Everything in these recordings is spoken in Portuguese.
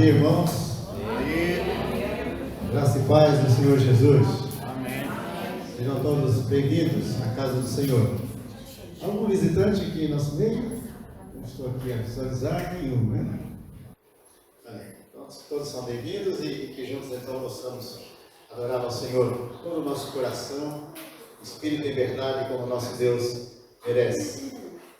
dia, irmãos. Graça e paz do Senhor Jesus. Amém. Sejam todos bem-vindos à casa do Senhor. Algum visitante aqui em nosso meio? Estou aqui a visualizar nenhum, né? Então, todos são bem-vindos e que juntos então possamos adorar ao Senhor com todo o nosso coração, espírito e verdade, como nosso Deus merece.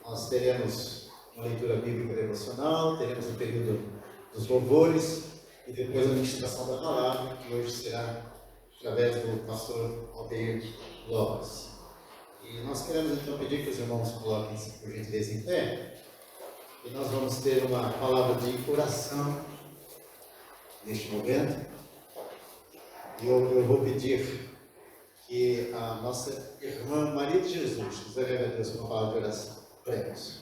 Nós teremos uma leitura bíblica devocional, teremos o período dos louvores e depois a ministração da palavra, que hoje será através do pastor Aldeir Lopes. E nós queremos então pedir que os irmãos coloquem-se por gentileza em pé, e nós vamos ter uma palavra de oração neste momento. E eu vou pedir que a nossa irmã Maria de Jesus nos leve a Deus com uma palavra de oração. Prega-nos.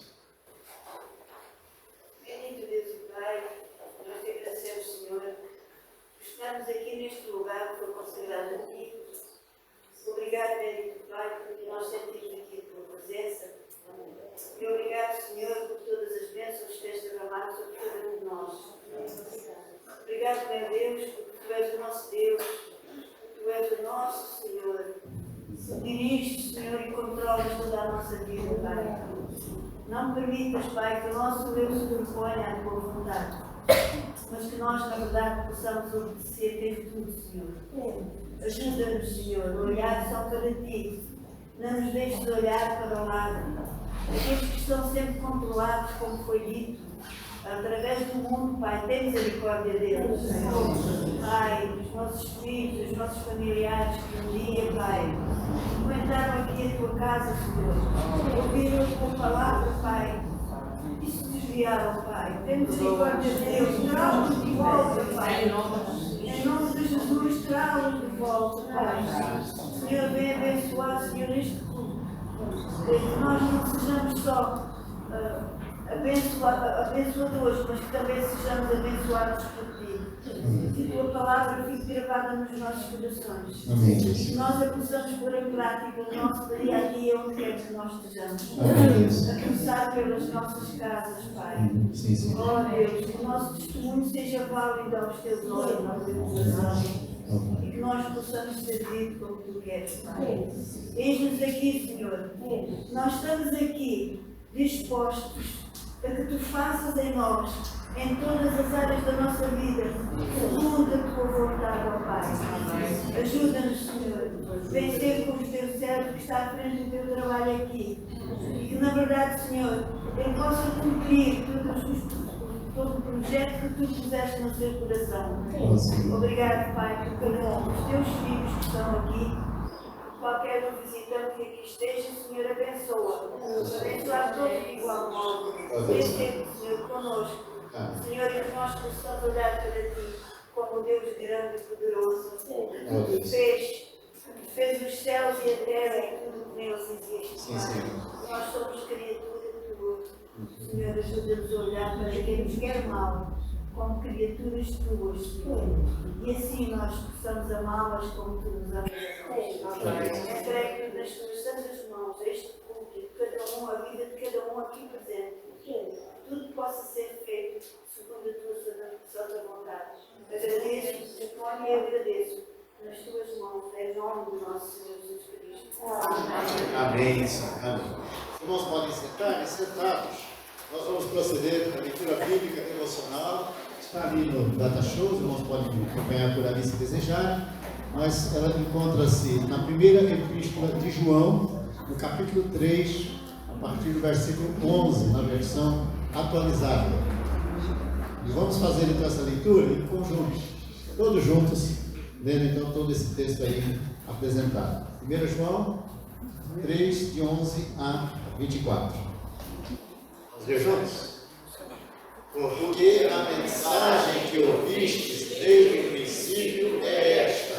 Estamos aqui neste lugar que foi consagrado a Ti. Obrigado, bendito Pai, porque nós sentimos aqui a Tua presença. E obrigado, Senhor, por todas as bênçãos que tens derramado sobre cada um de nós. Obrigado, meu Deus, porque Tu és o nosso Deus, Tu és o nosso Senhor. Diriges, Senhor, e controlas toda a nossa vida, Pai. Não permitas, Pai, que o nosso eu se proponha à Tua vontade, mas que nós, na verdade, possamos obedecer em tudo, Senhor. Ajuda-nos, Senhor, a olhar só para Ti. Não nos deixes de olhar para o lado. Aqueles que estão sempre controlados, como foi dito, através do mundo, Pai, tem misericórdia deles. Pai, os nossos filhos, os nossos familiares, que um dia, Pai, frequentaram aqui a Tua casa, Senhor. Ouviram a Tua palavra, Pai. E se desviaram, Pai. Tem misericórdia de Deus. Traz-nos de volta, Pai. Em nome de Jesus, traz-nos de volta, Pai. Senhor, vem abençoar, Senhor, neste culto. Que nós não sejamos só abençoadores, mas que também sejamos abençoados por Ti. Que a Tua palavra fique gravada nos nossos corações. Amém. Que nós a possamos pôr em prática no nosso dia a dia, onde quer que nós estejamos. Amém. A começar pelas nossas casas, Pai. Sim, sim. Oh Deus, que o nosso testemunho seja válido aos Teus olhos, ao Teu coração. E que nós possamos servir como Tu queres, Pai. Eis-nos aqui, Senhor. Nós estamos aqui dispostos a que Tu faças em nós, em todas as áreas da nossa vida, segundo a Tua vontade, ó Pai. Ajuda-nos, Senhor, a vencer com os Teus servos que está à frente do Teu trabalho aqui. E que, na verdade, Senhor, Ele possa cumprir todo o projeto que Tu puseste no seu coração. Obrigado, Pai, por cada um dos Teus filhos que estão aqui. Qualquer visitante que aqui esteja, Senhor, abençoa. Abençoa todos de igual modo. Esteja, Senhor, conosco. Senhor, e que nós possamos olhar para Ti como Deus grande e poderoso, que fez os céus e a terra e tudo que neles existe. Nós somos criatura Tua. Senhor, ajuda-nos a olhar para quem nos quer mal como criaturas Tuas, Senhor. E assim nós possamos amá-las como Tu nos amas. Entregue nas Tuas santas mãos este culto, a vida de cada um aqui presente. Tudo possa ser feito segundo a Tua santa vontade. Agradeço, suponho e agradeço nas Tuas mãos, em nome do nosso Senhor Jesus Cristo. Amém. Amém. Os irmãos podem sentar e sentados. Nós vamos proceder com a leitura bíblica devocional. Está ali no Data Show, os irmãos podem acompanhar por ali se desejarem. Mas ela encontra-se na primeira epístola de João, no capítulo 3, a partir do versículo 11, na versão atualizada. E vamos fazer então essa leitura em conjunto, todos juntos, lendo então todo esse texto aí apresentado. 1 João 3, de 11 a 24. Vamos ler juntos? Porque a mensagem que ouvistes desde o princípio é esta: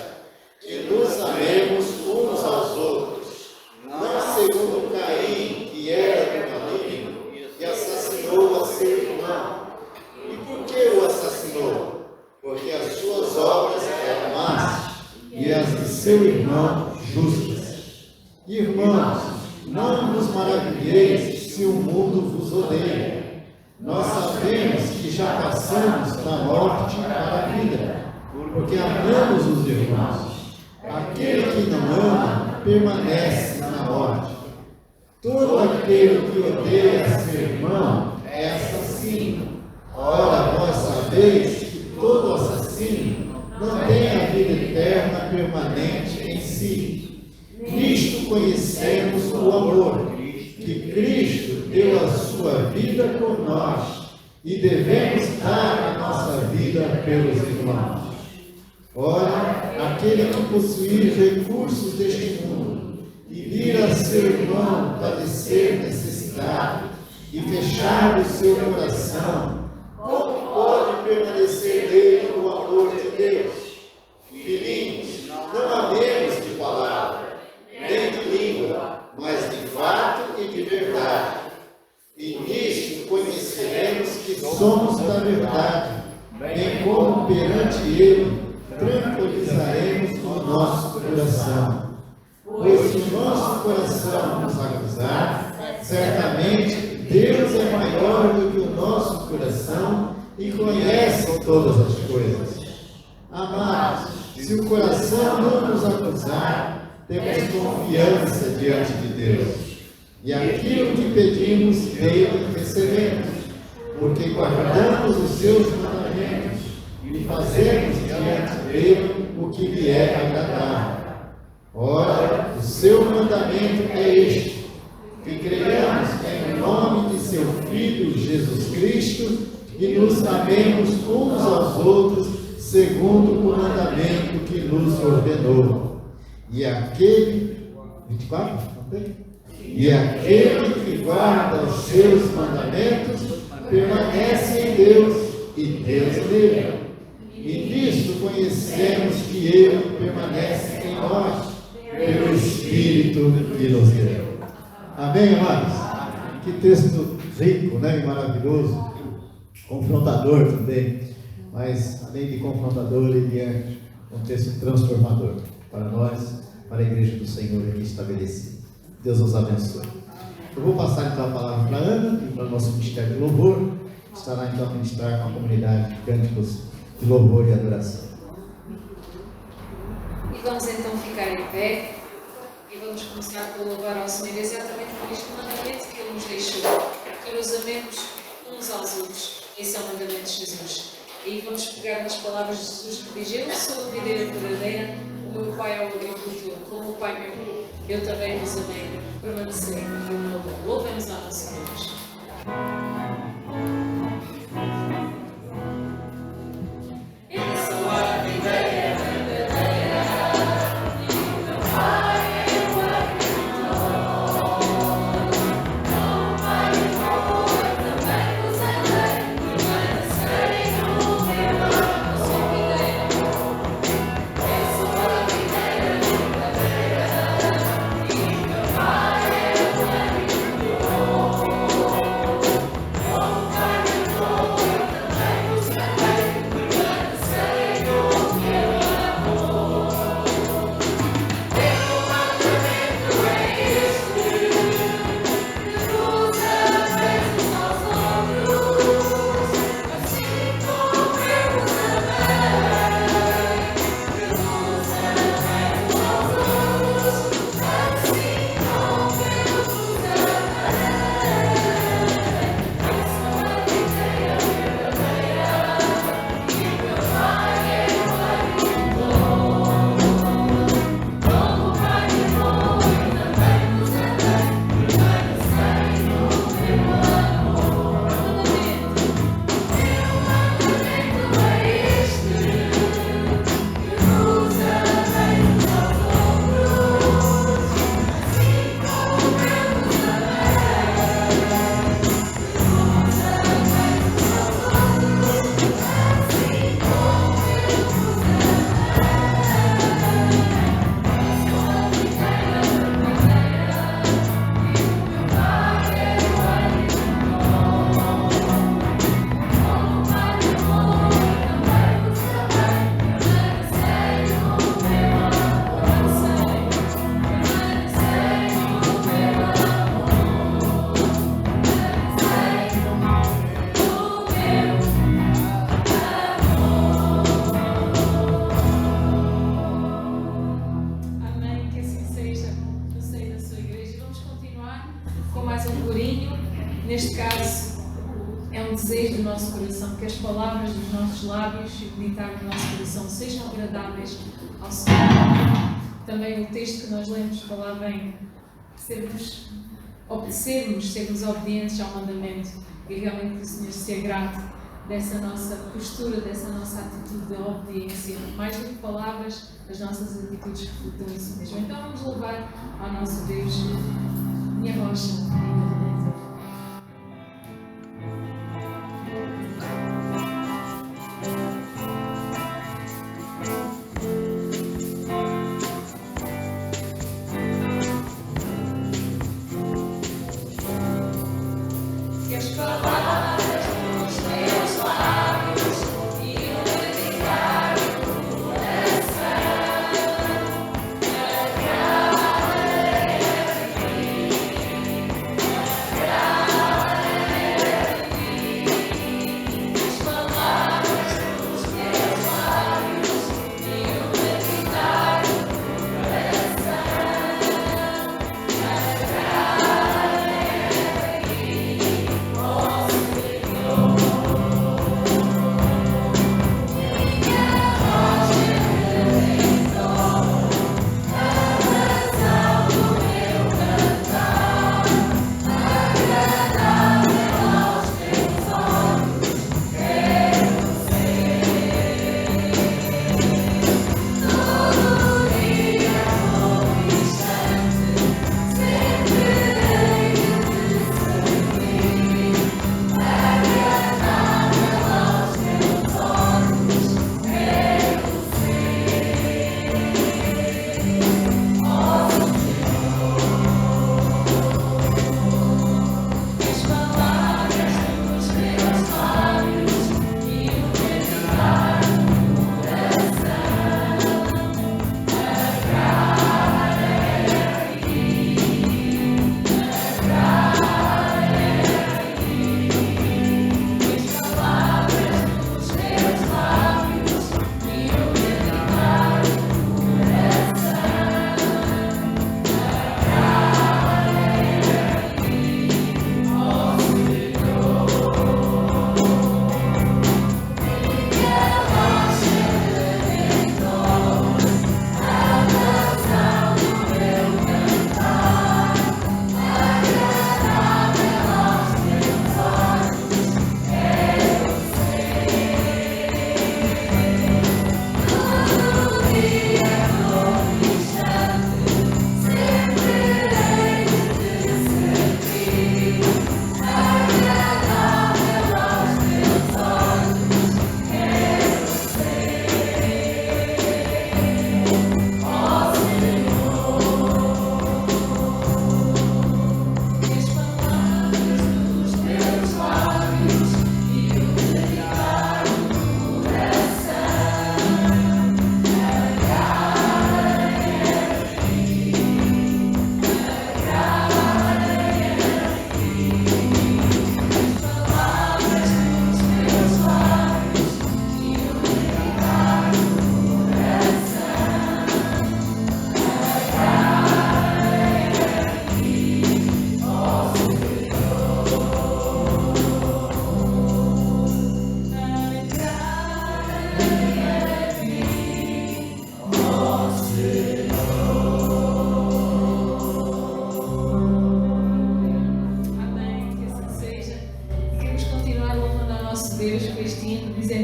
que nos amemos uns aos outros, não segundo Caim, que era do maligno, e assassinou a seu irmão. E por que o assassinou? Porque as suas obras eram más, e as de seu irmão justas. Irmãos, não vos maravilheis se o mundo vos odeia. nós sabemos que já passamos da morte para a vida, porque amamos os irmãos. Aquele que não ama permanece na morte. Todo aquele que odeia seu irmão é assassino. Ora, vós sabeis que todo assassino não tem a vida eterna permanente em si. Nisto conhecemos o amor, que Cristo deu a sua vida por nós, e devemos dar a nossa vida pelos irmãos. Ora, aquele que possuir recursos deste mundo, e vir a seu irmão padecer necessidade, e fechar o seu coração, como pode permanecer nele o amor de Deus? Filhinhos, não amemos de palavra, nem de língua, mas de fato e de verdade. E nisto conheceremos que somos da verdade, bem como perante Ele tranquilizaremos o nosso coração. Pois se o nosso coração nos acusar, certamente Deus é maior do que o nosso coração e conhece todas as coisas. Amados, se o coração não nos acusar, temos confiança diante de Deus. E aquilo que pedimos, dele recebemos, porque guardamos os seus mandamentos e fazemos diante dele o que lhe é agradável. Ora, o seu mandamento é este: que creiamos em nome de seu Filho Jesus Cristo e nos amemos uns aos outros segundo o mandamento que nos ordenou. E aquele 24, não tem? E aquele que guarda os seus mandamentos permanece em Deus e Deus nele. E nisto conhecemos que ele permanece em nós pelo Espírito que nos deu. Amém, amados? Que texto rico, né? E maravilhoso, confrontador também, mas além de confrontador, ele é um texto transformador para nós, para a igreja do Senhor aqui estabelecida. Deus nos abençoe. Eu vou passar então a palavra para a Ana e para o nosso Ministério de Louvor, que estará então a ministrar com a comunidade de cânticos de louvor e adoração. E vamos então ficar em pé e vamos começar por louvar ao Senhor exatamente por este mandamento que Ele nos deixou, que nos amemos uns aos outros. Esse é o mandamento de Jesus. E vamos pegar nas palavras de Jesus que diz: eu sou a videira verdadeira, o meu Pai é o agricultor, como o Pai me amou, eu também vos amei, permanecei no meu amor. Louvemos ao nosso Deus. Oh, Neste caso, é um desejo do nosso coração que as palavras dos nossos lábios e o meditar do nosso coração sejam agradáveis ao Senhor. Também o texto que nós lemos falava em sermos obedientes ao mandamento e realmente que o Senhor se agrade dessa nossa postura, dessa nossa atitude de obediência. Mais do que palavras, as nossas atitudes refletem isso mesmo. Então vamos louvar ao nosso Deus, minha rocha, minha redentor.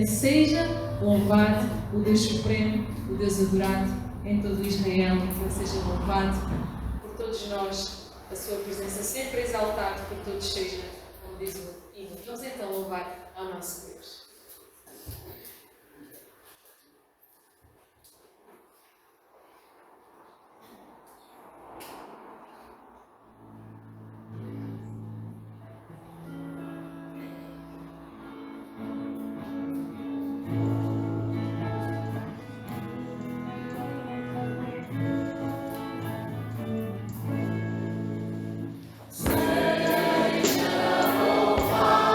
Seja louvado o Deus Supremo, o Deus adorado em todo Israel, que Ele seja louvado por todos nós, a sua presença sempre exaltada por todos seja, como diz o hino. Vamos então louvar ao nosso Deus. Seja louvado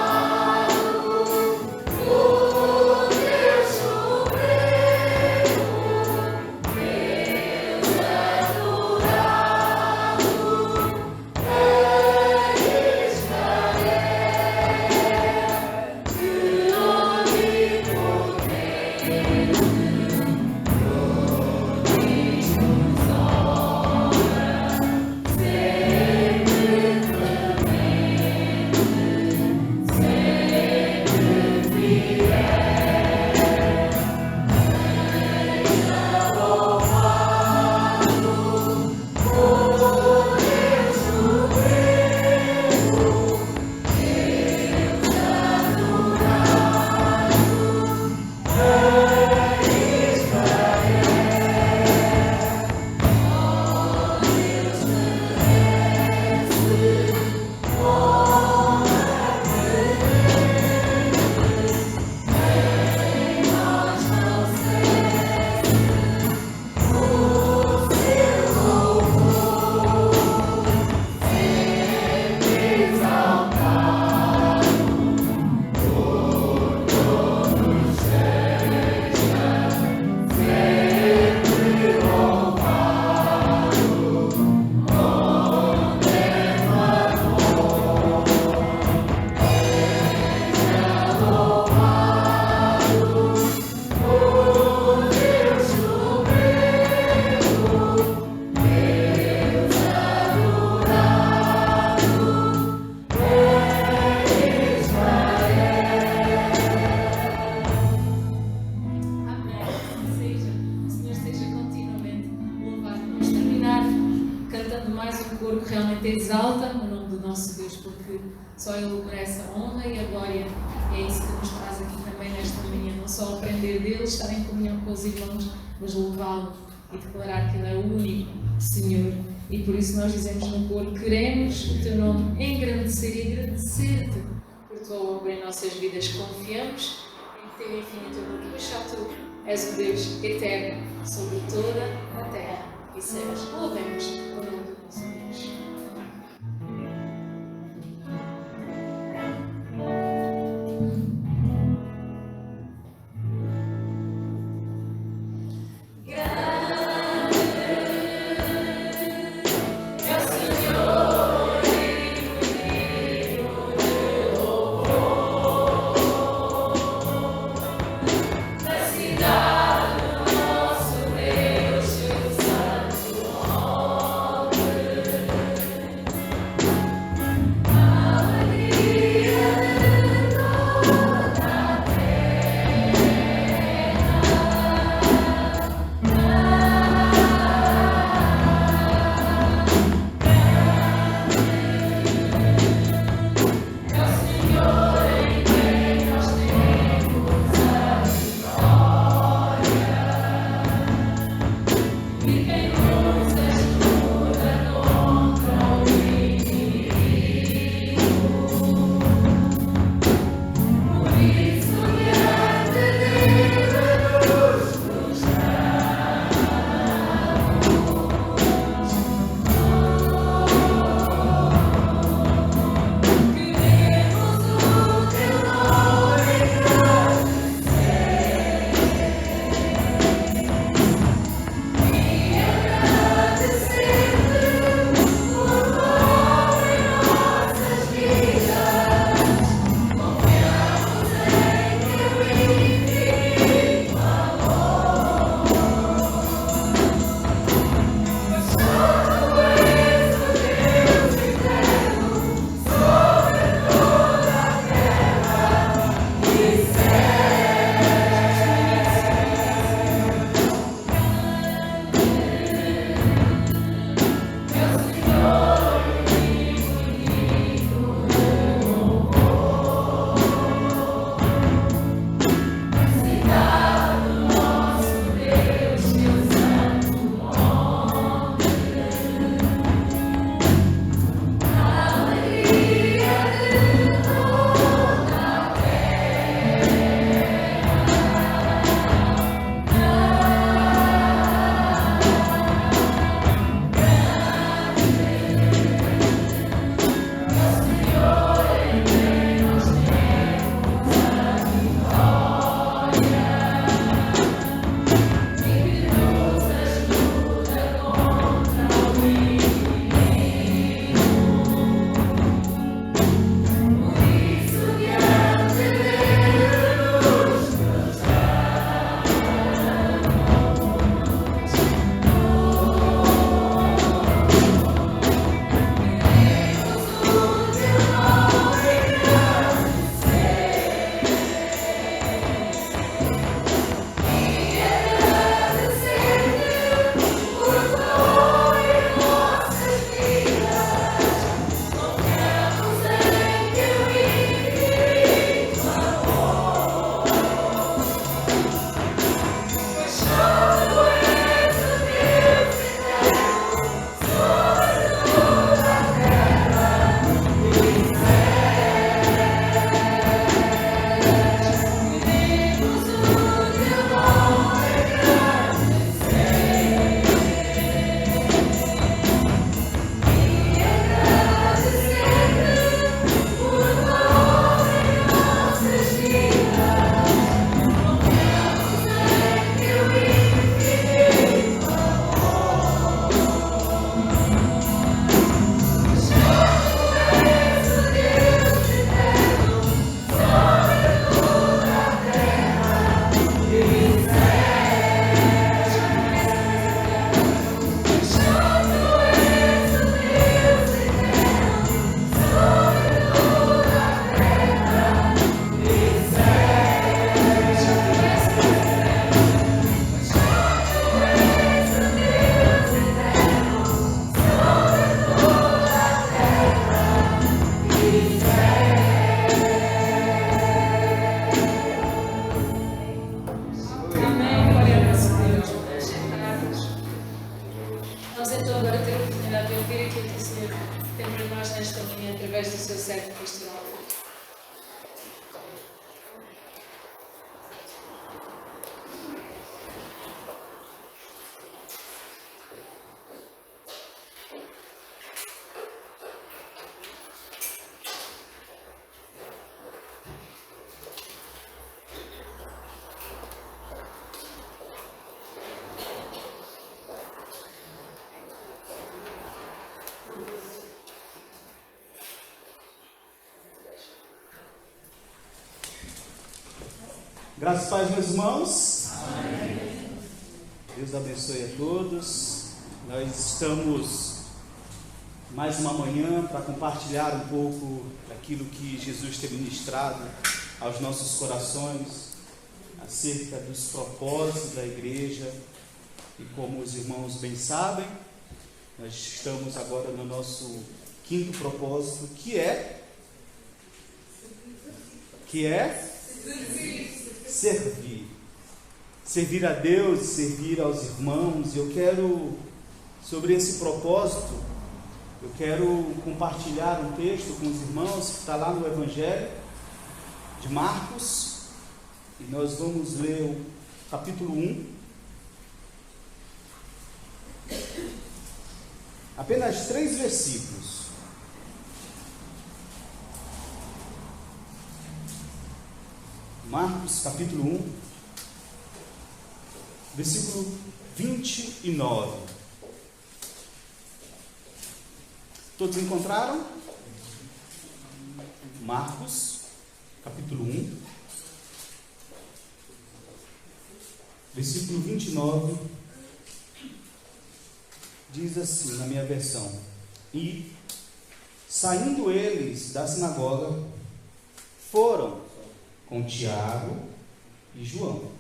louvor que realmente exalta o nome do nosso Deus, porque só Ele merece a honra e a glória. E é isso que nos traz aqui também nesta manhã, não só aprender dele, estar em comunhão com os irmãos, mas louvá-lo e declarar que Ele é o único Senhor. E por isso nós dizemos no coro: queremos o Teu nome engrandecer e agradecer-te por Tua obra em nossas vidas. Confiamos em Teu infinito amor, pois só Tu és o Deus eterno sobre toda a terra e céus. Louvemos o nome do nosso Deus. Cidade do nosso Deus, Deus Santo. aquilo que o Senhor tem para nós nesta manhã através do seu servo pastoral. Graças a Deus, meus irmãos. Amém. Deus abençoe a todos. Nós estamos mais uma manhã para compartilhar um pouco daquilo que Jesus tem ministrado aos nossos corações acerca dos propósitos da igreja. E como os irmãos bem sabem, nós estamos agora no nosso quinto propósito, que é servir a Deus, servir aos irmãos. Eu quero, sobre esse propósito, eu quero compartilhar um texto com os irmãos que está lá no Evangelho de Marcos, e nós vamos ler o capítulo 1, apenas 3 versículos. Marcos capítulo 1, versículo 29. Todos encontraram? Marcos capítulo 1, versículo 29, diz assim na minha versão: E saindo eles da sinagoga, foram com Tiago e João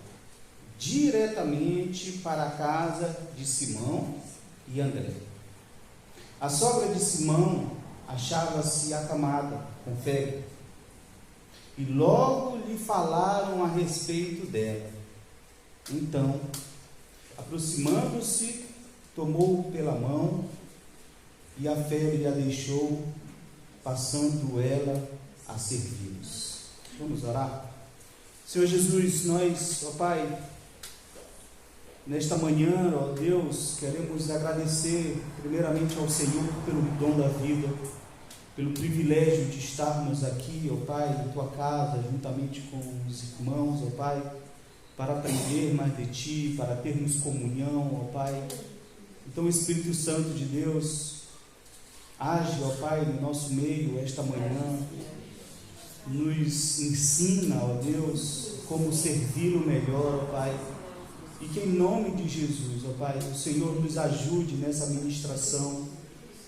diretamente para a casa de Simão e André. A sogra de Simão achava-se acamada com febre, e logo lhe falaram a respeito dela. Então, aproximando-se, tomou-o pela mão, e a febre a deixou, passando ela a servi-los. Vamos orar? Senhor Jesus, nós, ó Pai, nesta manhã, ó Deus, queremos agradecer primeiramente ao Senhor pelo dom da vida, pelo privilégio de estarmos aqui, ó Pai, na Tua casa, juntamente com os irmãos, ó Pai, para aprender mais de Ti, para termos comunhão, ó Pai. Então, Espírito Santo de Deus, age, ó Pai, no nosso meio esta manhã, nos ensina, ó Deus, como servi-lo melhor, ó Pai, e que em nome de Jesus, ó Pai, o Senhor nos ajude nessa ministração,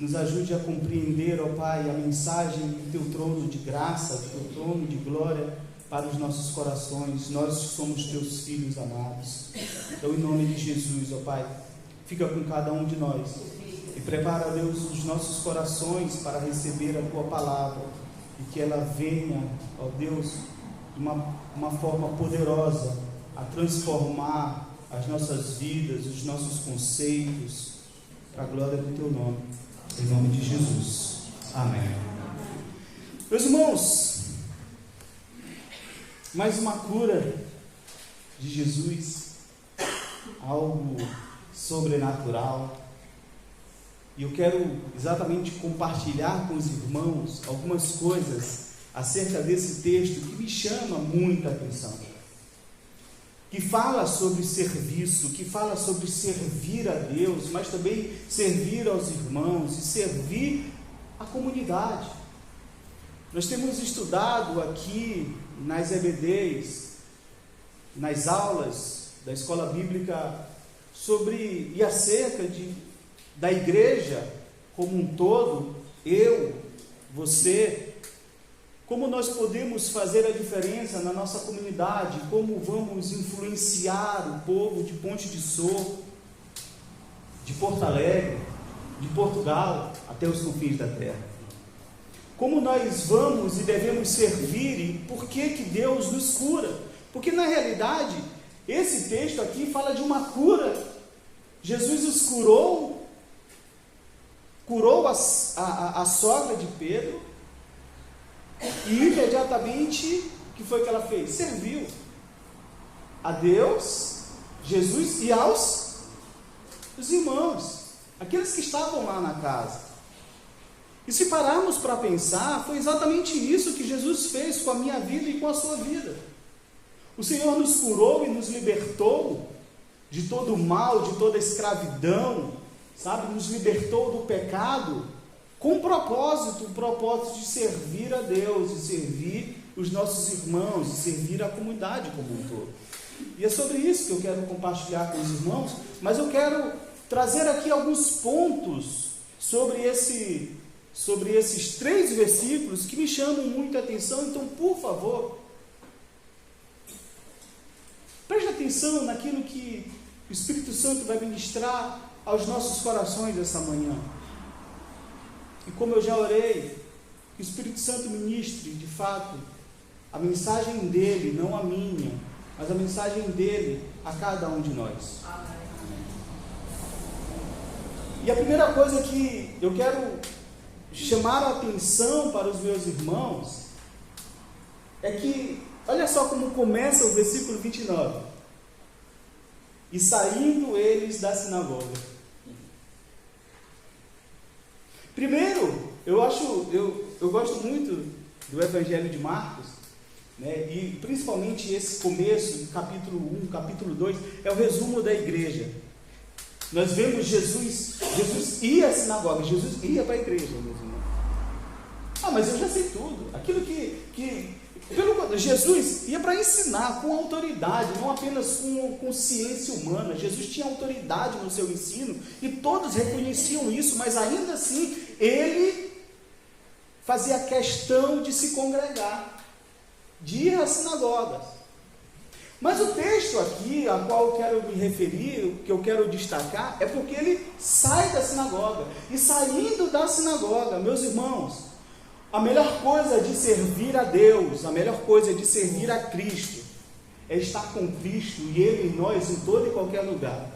nos ajude a compreender, ó Pai, a mensagem do Teu trono de graça, do Teu trono de glória para os nossos corações. Nós somos Teus filhos amados. Então, em nome de Jesus, ó Pai, fica com cada um de nós e prepara, Deus, os nossos corações para receber a Tua palavra, e que ela venha, ó Deus, de uma forma poderosa a transformar as nossas vidas, os nossos conceitos, para a glória do Teu nome, em nome de Jesus. Amém. Meus irmãos, mais uma cura de Jesus, algo sobrenatural. E eu quero exatamente compartilhar com os irmãos algumas coisas acerca desse texto que me chama muita atenção, que fala sobre serviço, que fala sobre servir a Deus, mas também servir aos irmãos e servir a comunidade. Nós temos estudado aqui nas EBDs, nas aulas da escola bíblica, sobre e acerca da igreja como um todo, eu, você, como nós podemos fazer a diferença na nossa comunidade, como vamos influenciar o povo de Ponte de Socorro, de Porto Alegre, de Portugal, até os confins da terra. Como nós vamos e devemos servir e por que Deus nos cura. Porque na realidade, esse texto aqui fala de uma cura. Jesus os curou curou a sogra de Pedro, e imediatamente, o que foi que ela fez? Serviu a Deus, Jesus e aos irmãos, aqueles que estavam lá na casa. E se pararmos para pensar, foi exatamente isso que Jesus fez com a minha vida e com a sua vida. O Senhor nos curou e nos libertou de todo o mal, de toda a escravidão, sabe? Nos libertou do pecado com o propósito de servir a Deus, de servir os nossos irmãos, de servir a comunidade como um todo. E é sobre isso que eu quero compartilhar com os irmãos, mas eu quero trazer aqui alguns pontos sobre esses 3 versículos que me chamam muita atenção. Então, por favor, preste atenção naquilo que o Espírito Santo vai ministrar aos nossos corações essa manhã. E como eu já orei, que o Espírito Santo ministre, de fato, a mensagem dele, não a minha, mas a mensagem dele a cada um de nós. Amém. E a primeira coisa que eu quero chamar a atenção para os meus irmãos é que, olha só como começa o versículo 29. E saindo eles da sinagoga. Primeiro, eu gosto muito do Evangelho de Marcos, né? E principalmente esse começo, capítulo 1, capítulo 2, é o resumo da igreja. Nós vemos Jesus ia à sinagoga, Jesus ia para a igreja, meus irmãos. Mas eu já sei tudo. Aquilo Jesus ia para ensinar com autoridade, não apenas com ciência humana. Jesus tinha autoridade no seu ensino e todos reconheciam isso, mas ainda assim ele fazia questão de se congregar, de ir às sinagogas. Mas o texto aqui, a qual eu quero me referir, o que eu quero destacar, é porque ele sai da sinagoga. E saindo da sinagoga, meus irmãos, a melhor coisa de servir a Deus, a melhor coisa de servir a Cristo, é estar com Cristo e Ele em nós, em todo e qualquer lugar.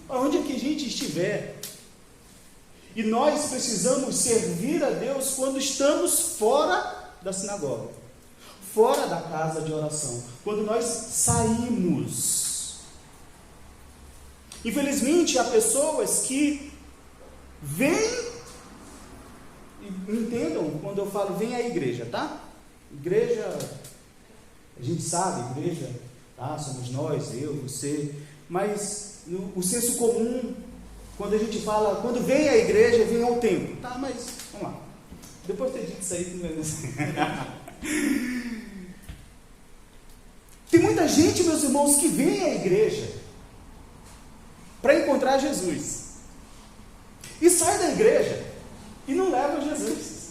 Onde é que a gente estiver. E nós precisamos servir a Deus quando estamos fora da sinagoga, fora da casa de oração, quando nós saímos. Infelizmente, há pessoas que vêm, entendam quando eu falo vem à igreja, tá? Igreja, a gente sabe, igreja, tá? Somos nós, eu, você, mas o senso comum, quando a gente fala, quando vem à igreja, vem ao templo, tá? Mas, vamos lá, depois de ter dito isso aí, não é assim. Tem muita gente, meus irmãos, que vem à igreja para encontrar Jesus e sai da igreja e não leva Jesus.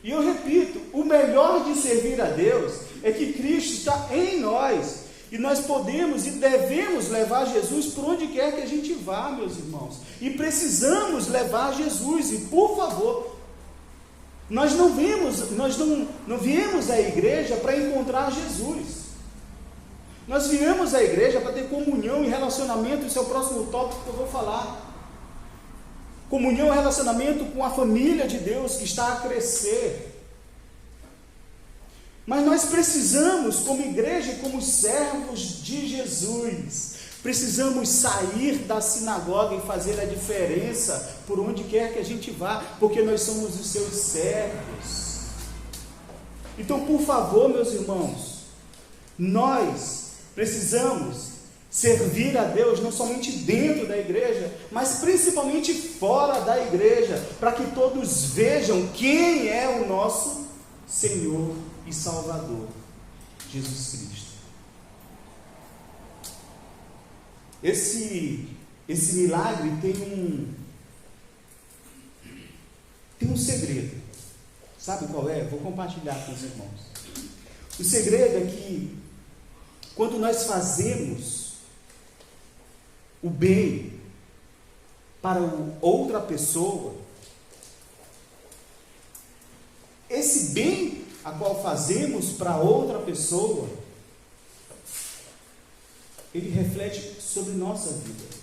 E eu repito, o melhor de servir a Deus é que Cristo está em nós e nós podemos e devemos levar Jesus por onde quer que a gente vá, meus irmãos. E precisamos levar Jesus. E por favor, nós não viemos à igreja para encontrar Jesus. Nós viemos à igreja para ter comunhão e relacionamento. Esse é o próximo tópico que eu vou falar. Comunhão e relacionamento com a família de Deus que está a crescer. Mas nós precisamos, como igreja e como servos de Jesus, precisamos sair da sinagoga e fazer a diferença por onde quer que a gente vá, porque nós somos os seus servos. Então, por favor, meus irmãos, nós precisamos servir a Deus não somente dentro da igreja, mas principalmente fora da igreja, para que todos vejam quem é o nosso Senhor e Salvador, Jesus Cristo. Esse milagre tem um segredo. Sabe qual é? Vou compartilhar com os irmãos. O segredo é que quando nós fazemos o bem para outra pessoa, esse bem a qual fazemos para outra pessoa ele reflete sobre nossa vida.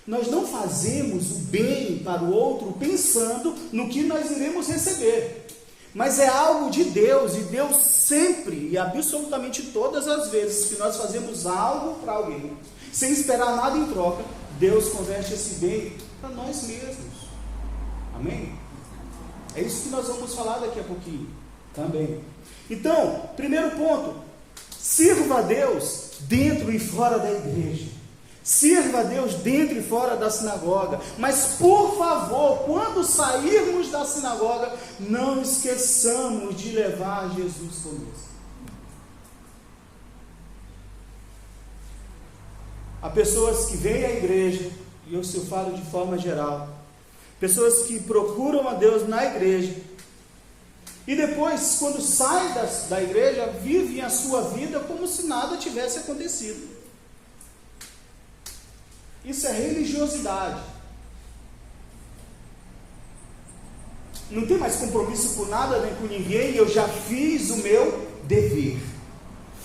Nós não fazemos o bem para o outro pensando no que nós iremos receber, mas é algo de Deus, e Deus sempre e absolutamente todas as vezes que nós fazemos algo para alguém, sem esperar nada em troca, Deus converte esse bem para nós mesmos. Amém? É isso que nós vamos falar daqui a pouquinho também. Então, primeiro ponto, sirva a Deus dentro e fora da igreja. Sirva a Deus dentro e fora da sinagoga. Mas, por favor, quando sairmos da sinagoga, não esqueçamos de levar Jesus conosco. Há pessoas que vêm à igreja, e eu falo de forma geral, pessoas que procuram a Deus na igreja, e depois, quando saem da igreja, vivem a sua vida como se nada tivesse acontecido. Isso é religiosidade. Não tem mais compromisso com nada nem com ninguém. Eu já fiz o meu dever.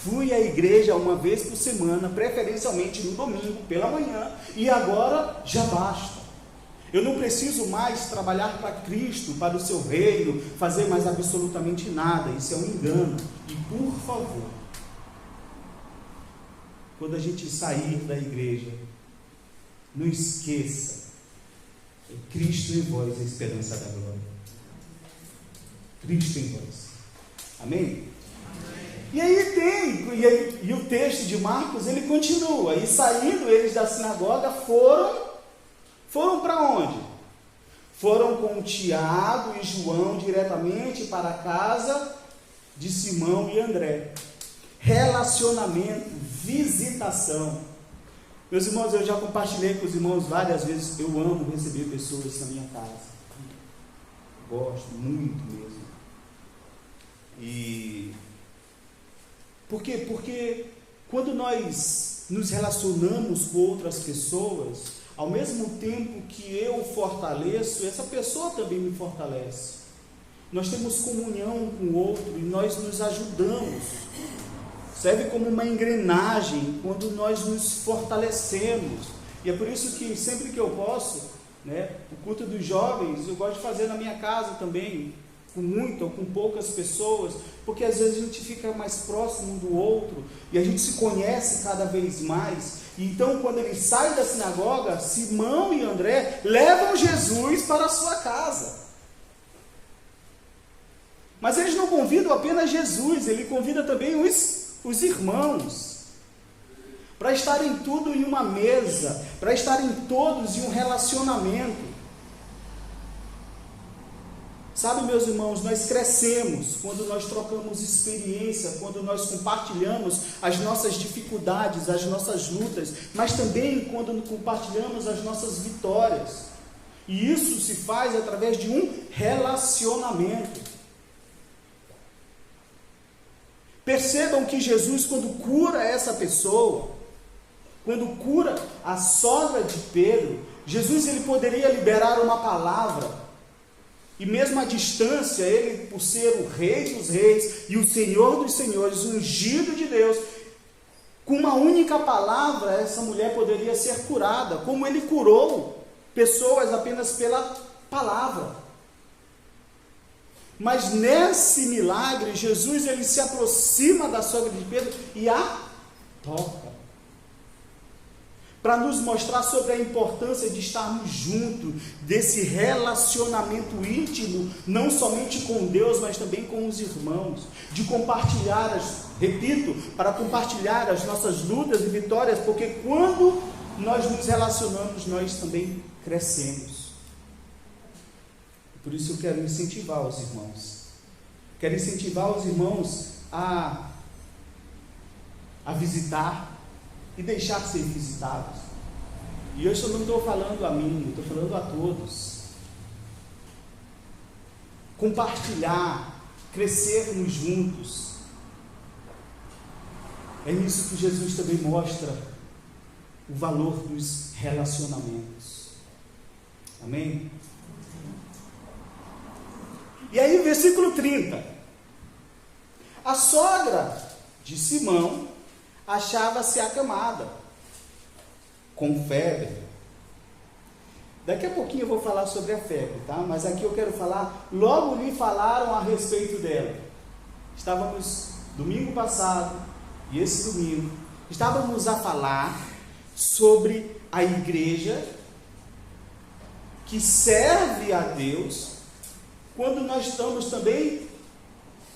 Fui à igreja uma vez por semana, preferencialmente no domingo, pela manhã, e agora já basta. Eu não preciso mais trabalhar para Cristo, para o seu reino, fazer mais absolutamente nada. Isso é um engano. E por favor, quando a gente sair da igreja, não esqueça, é Cristo em vós a esperança da glória. Cristo em vós. Amém? E aí e o texto de Marcos, ele continua, e saindo eles da sinagoga, foram para onde? Foram com Tiago e João diretamente para a casa de Simão e André. Relacionamento, visitação. Meus irmãos, eu já compartilhei com os irmãos várias vezes, eu amo receber pessoas na minha casa. Gosto muito mesmo. E por quê? Porque quando nós nos relacionamos com outras pessoas, ao mesmo tempo que eu fortaleço, essa pessoa também me fortalece. Nós temos comunhão com o outro e nós nos ajudamos. Serve como uma engrenagem quando nós nos fortalecemos. E é por isso que sempre que eu posso, o culto dos jovens, eu gosto de fazer na minha casa também, com muito ou com poucas pessoas, porque às vezes a gente fica mais próximo um do outro e a gente se conhece cada vez mais. E então, quando eles saem da sinagoga, Simão e André levam Jesus para a sua casa. Mas eles não convidam apenas Jesus, ele convida também os irmãos, para estarem tudo em uma mesa, para estarem todos em um relacionamento. Sabe, meus irmãos, nós crescemos quando nós trocamos experiência, quando nós compartilhamos as nossas dificuldades, as nossas lutas, mas também quando compartilhamos as nossas vitórias. E isso se faz através de um relacionamento. Percebam que Jesus, quando cura essa pessoa, quando cura a sogra de Pedro, Jesus ele poderia liberar uma palavra, e mesmo à distância, ele, por ser o Rei dos Reis e o Senhor dos Senhores, ungido de Deus, com uma única palavra, essa mulher poderia ser curada, como ele curou pessoas apenas pela palavra. Mas nesse milagre, Jesus ele se aproxima da sogra de Pedro e a toca, para nos mostrar sobre a importância de estarmos juntos, desse relacionamento íntimo, não somente com Deus, mas também com os irmãos, de compartilhar, para compartilhar as nossas lutas e vitórias, porque quando nós nos relacionamos, nós também crescemos. Por isso eu quero incentivar os irmãos. Quero incentivar os irmãos a visitar e deixar ser visitados. E hoje eu não estou falando a mim, estou falando a todos. Compartilhar, crescermos juntos. É nisso que Jesus também mostra o valor dos relacionamentos. Amém? E aí, versículo 30. A sogra de Simão achava-se acamada, com febre. Daqui a pouquinho eu vou falar sobre a febre, tá? Mas aqui eu quero falar, logo lhe falaram a respeito dela. Estávamos, domingo passado, e esse domingo, estávamos a falar sobre a igreja que serve a Deus, quando nós estamos também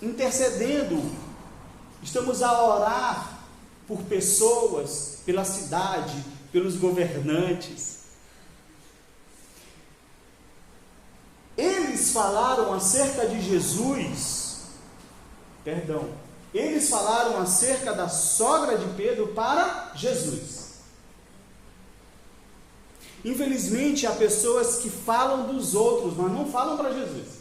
intercedendo, estamos a orar por pessoas, pela cidade, pelos governantes. Eles falaram acerca de Jesus, eles falaram acerca da sogra de Pedro para Jesus. Infelizmente, há pessoas que falam dos outros, mas não falam para Jesus.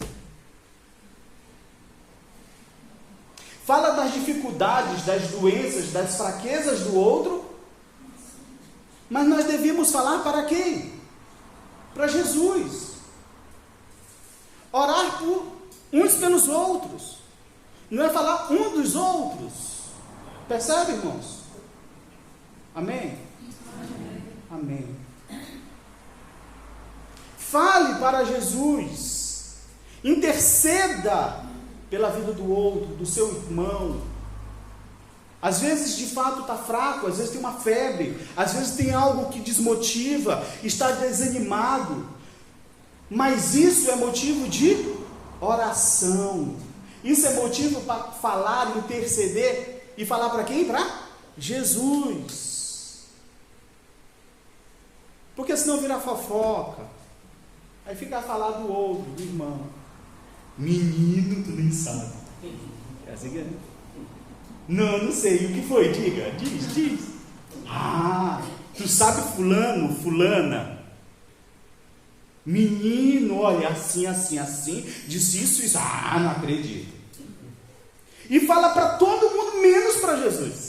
Fala das dificuldades, das doenças, das fraquezas do outro, mas nós devemos falar para quem? Para Jesus. Orar por uns pelos outros, não é falar um dos outros. Percebe, irmãos? Amém? Amém. Fale para Jesus, interceda pela vida do outro, do seu irmão. Às vezes de fato está fraco, às vezes tem uma febre, às vezes tem algo que desmotiva, está desanimado, mas isso é motivo de oração, isso é motivo para falar, interceder, e falar para quem? Para Jesus, porque senão vira fofoca, aí fica a falar do outro, do irmão. Menino, tu nem sabe. É assim que é? Não sei. O que foi? Diga. Diz. Ah, tu sabe fulano, fulana. Menino, olha, assim, disse isso. Ah, não acredito. E fala para todo mundo, menos para Jesus.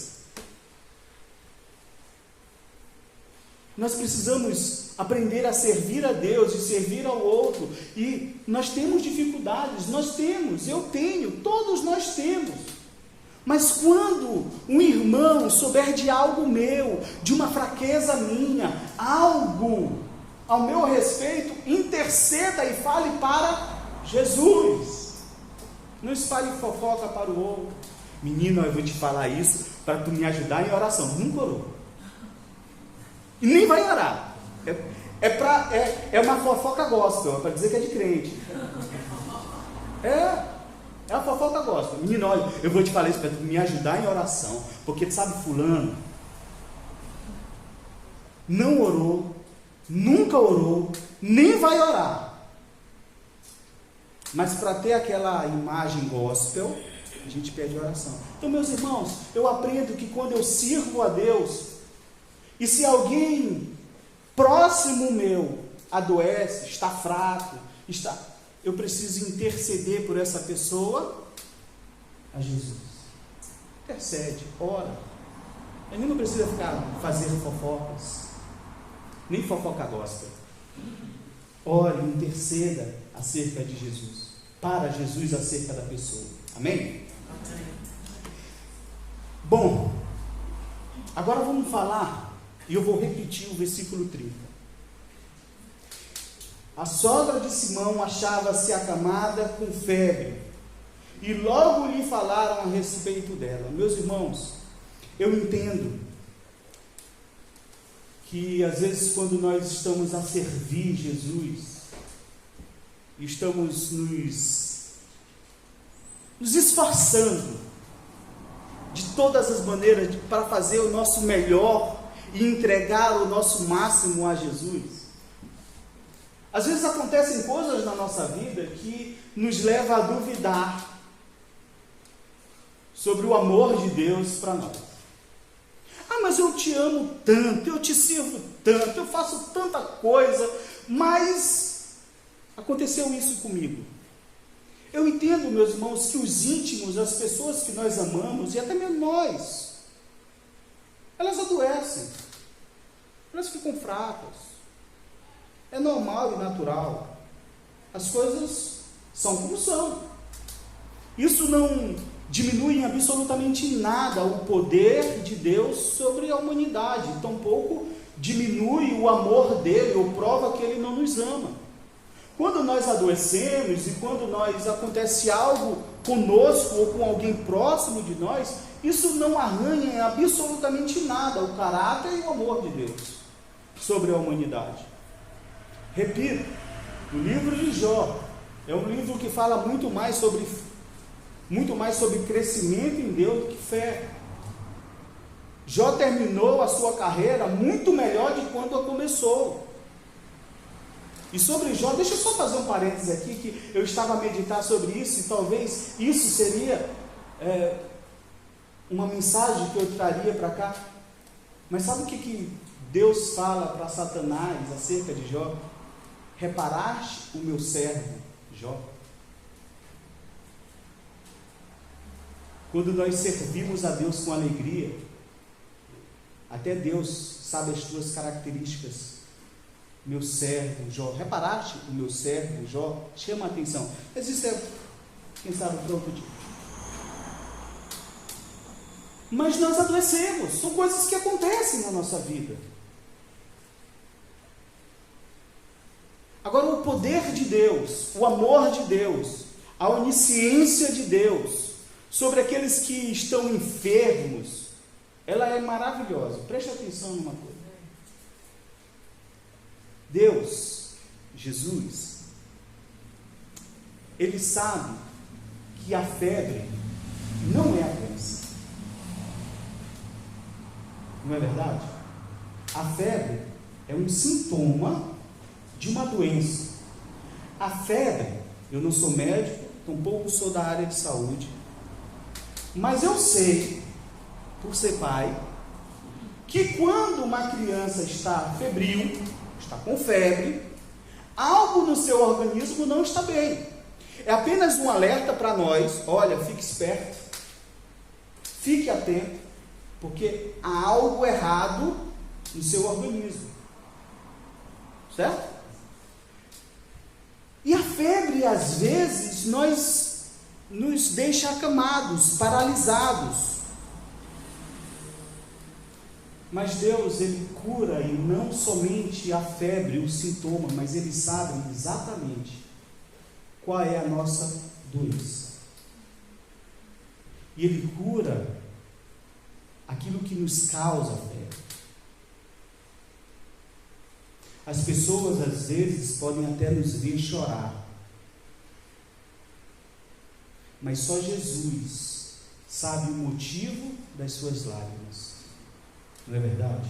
Nós precisamos aprender a servir a Deus e servir ao outro. E nós temos dificuldades, eu tenho, todos nós temos. Mas quando um irmão souber de algo meu, de uma fraqueza minha, algo ao meu respeito, interceda e fale para Jesus. Não espalhe fofoca para o outro. Menino, eu vou te falar isso para tu me ajudar em oração. Nunca orou. E nem vai orar. É uma fofoca gospel, é para dizer que é de crente. É a fofoca gospel. Menino, olha, eu vou te falar isso para tu me ajudar em oração, porque tu sabe fulano não orou, nunca orou, nem vai orar. Mas para ter aquela imagem gospel, a gente pede oração. Então, meus irmãos, eu aprendo que quando eu sirvo a Deus, e se alguém próximo meu adoece, está fraco, eu preciso interceder por essa pessoa a Jesus. Intercede, ora. Ele não precisa ficar fazendo fofocas, nem fofoca gospel. Ore, interceda acerca de Jesus, para Jesus acerca da pessoa. Amém? Amém. Bom, agora vamos falar. E eu vou repetir o versículo 30. A sogra de Simão achava-se acamada com febre, e logo lhe falaram a respeito dela. Meus irmãos, eu entendo que às vezes quando nós estamos a servir Jesus, estamos nos esforçando de todas as maneiras para fazer o nosso melhor e entregar o nosso máximo a Jesus. Às vezes acontecem coisas na nossa vida que nos levam a duvidar sobre o amor de Deus para nós. Ah, mas eu te amo tanto, eu te sirvo tanto, eu faço tanta coisa, mas aconteceu isso comigo. Eu entendo, meus irmãos, que os íntimos, as pessoas que nós amamos, e até mesmo nós, elas adoecem, elas ficam fracas, é normal e natural, as coisas são como são. Isso não diminui em absolutamente nada o poder de Deus sobre a humanidade, tampouco diminui o amor dele ou prova que ele não nos ama. Quando nós adoecemos e quando acontece algo conosco ou com alguém próximo de nós, isso não arranha em absolutamente nada o caráter e o amor de Deus sobre a humanidade. Repito, o livro de Jó é um livro que fala muito mais sobre crescimento em Deus do que fé. Jó terminou a sua carreira muito melhor de quando a começou. E sobre Jó, deixa eu só fazer um parênteses aqui, que eu estava a meditar sobre isso, e talvez isso seria uma mensagem que eu traria para cá. Mas sabe o que Deus fala para Satanás acerca de Jó? Reparaste o meu servo Jó? Quando nós servimos a Deus com alegria, até Deus sabe as tuas características. Meu servo Jó, reparaste o meu servo Jó? Chama a atenção. Mas isso é, quem sabe, para outro dia. Mas nós adoecemos, são coisas que acontecem na nossa vida. Agora, o poder de Deus, o amor de Deus, a onisciência de Deus sobre aqueles que estão enfermos, ela é maravilhosa. Preste atenção numa coisa. Deus, Jesus, Ele sabe que a febre não é a doença. Não é verdade? A febre é um sintoma de uma doença. A febre, eu não sou médico, tampouco sou da área de saúde, mas eu sei, por ser pai, que quando uma criança está febril, está com febre, algo no seu organismo não está bem. É apenas um alerta para nós: olha, fique esperto, fique atento, porque há algo errado no seu organismo. Certo? E a febre, às vezes, nos deixa acamados, paralisados. Mas Deus, Ele cura, e não somente a febre, o sintoma, mas Ele sabe exatamente qual é a nossa doença. E Ele cura aquilo que nos causa febre. As pessoas, às vezes, podem até nos ver chorar, mas só Jesus sabe o motivo das suas lágrimas. Não é verdade?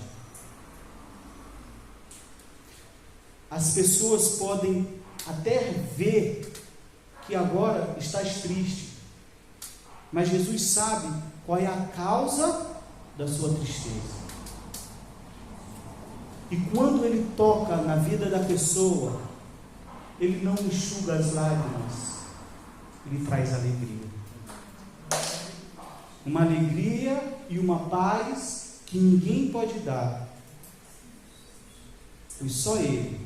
As pessoas podem até ver que agora estás triste, mas Jesus sabe qual é a causa da sua tristeza. E quando Ele toca na vida da pessoa, Ele não enxuga as lágrimas, Ele traz alegria. Uma alegria e uma paz que ninguém pode dar, pois só Ele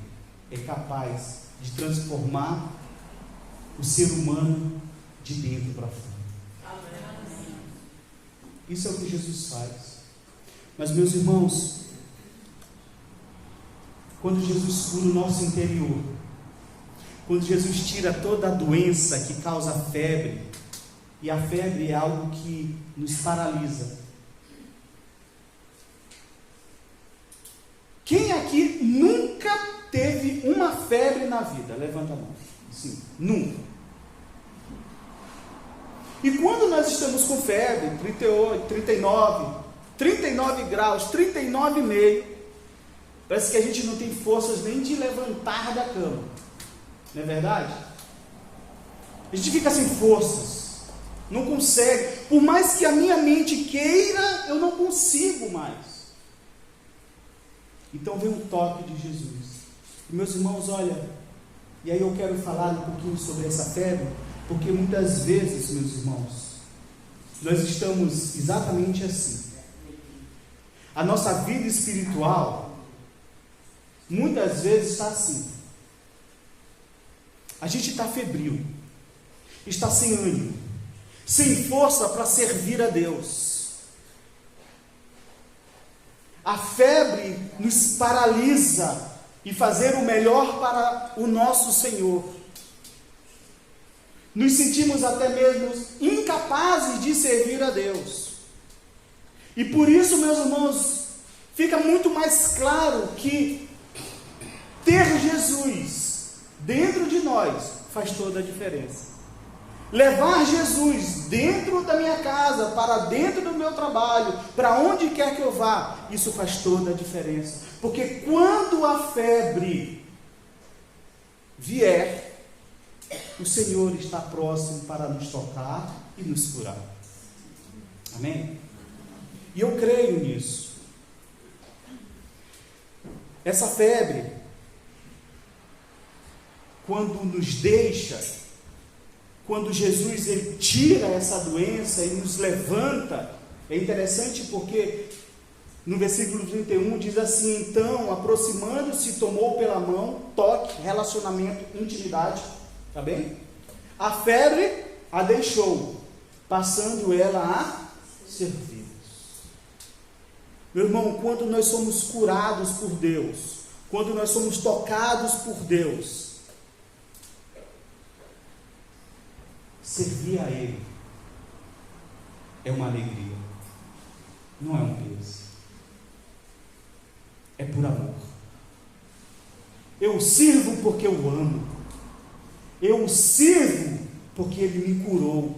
é capaz de transformar o ser humano de dentro para fora. Isso é o que Jesus faz. Mas, meus irmãos, quando Jesus cura o nosso interior, quando Jesus tira toda a doença que causa febre, e a febre é algo que nos paralisa. Quem aqui nunca teve uma febre na vida? Levanta a mão. Sim, nunca. E quando nós estamos com febre, 38, 39 graus, 39,5, parece que a gente não tem forças nem de levantar da cama. Não é verdade? A gente fica sem forças, não consegue. Por mais que a minha mente queira, eu não consigo mais. Então vem um toque de Jesus. E, meus irmãos, olha, e aí eu quero falar um pouquinho sobre essa febre, porque muitas vezes, meus irmãos, nós estamos exatamente assim. A nossa vida espiritual muitas vezes está assim. A gente está febril, está sem ânimo, sem força para servir a Deus. A febre nos paralisa e fazer o melhor para o nosso Senhor. Nos sentimos até mesmo incapazes de servir a Deus. E por isso, meus irmãos, fica muito mais claro que ter Jesus dentro de nós faz toda a diferença. Levar Jesus dentro da minha casa, para dentro do meu trabalho, para onde quer que eu vá, isso faz toda a diferença. Porque quando a febre vier, o Senhor está próximo para nos tocar e nos curar. Amém? E eu creio nisso. Essa febre, quando nos deixa, quando Jesus ele tira essa doença e nos levanta, é interessante porque no versículo 31 diz assim: então, aproximando-se, tomou pela mão, toque, relacionamento, intimidade, tá bem? A febre a deixou, passando ela a servir. Meu irmão, quando nós somos curados por Deus, quando nós somos tocados por Deus, servir a Ele é uma alegria, não é um peso, é por amor. Eu sirvo porque eu amo, eu sirvo porque Ele me curou,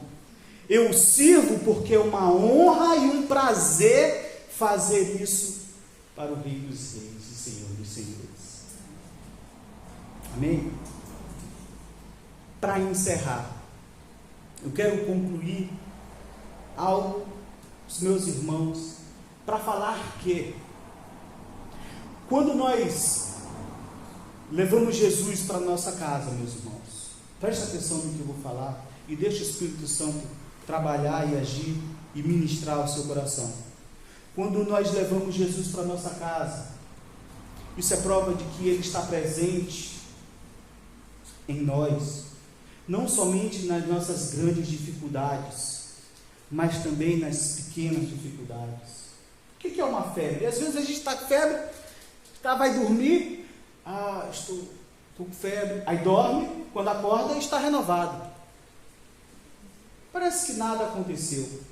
eu sirvo porque é uma honra e um prazer fazer isso para o Rei dos Reis e Senhor dos Senhores. Amém? Para encerrar, eu quero concluir aos meus irmãos para falar que quando nós levamos Jesus para a nossa casa, meus irmãos, preste atenção no que eu vou falar e deixe o Espírito Santo trabalhar e agir e ministrar o seu coração. Quando nós levamos Jesus para a nossa casa, isso é prova de que Ele está presente em nós, não somente nas nossas grandes dificuldades, mas também nas pequenas dificuldades. O que é uma febre? Às vezes a gente está com febre, vai dormir, estou com febre, aí dorme, quando acorda está renovado. Parece que nada aconteceu.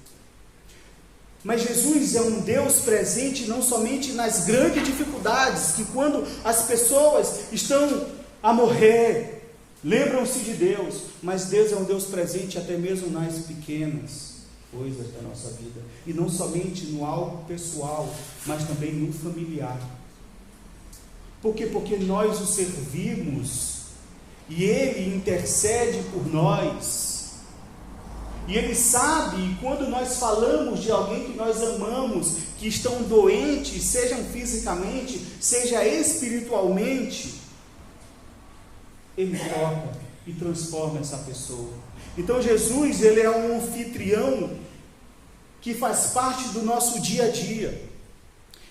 Mas Jesus é um Deus presente não somente nas grandes dificuldades, que quando as pessoas estão a morrer, lembram-se de Deus, mas Deus é um Deus presente até mesmo nas pequenas coisas da nossa vida, e não somente no algo pessoal, mas também no familiar. Por quê? Porque nós o servimos, e Ele intercede por nós, e Ele sabe, quando nós falamos de alguém que nós amamos, que estão doentes, sejam fisicamente, seja espiritualmente, Ele toca e transforma essa pessoa. Então Jesus, Ele é um anfitrião que faz parte do nosso dia a dia,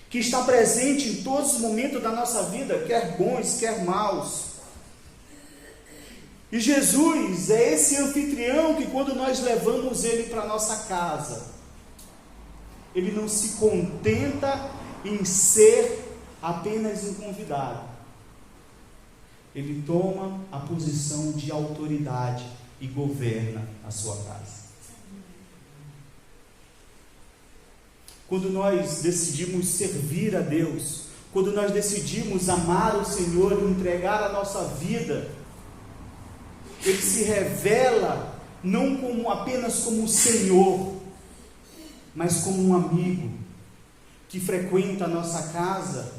que está presente em todos os momentos da nossa vida, quer bons, quer maus. E Jesus é esse anfitrião que quando nós levamos Ele para a nossa casa, Ele não se contenta em ser apenas um convidado. Ele toma a posição de autoridade e governa a sua casa. Quando nós decidimos servir a Deus, quando nós decidimos amar o Senhor e entregar a nossa vida, Ele se revela não como apenas como o Senhor, mas como um amigo que frequenta a nossa casa,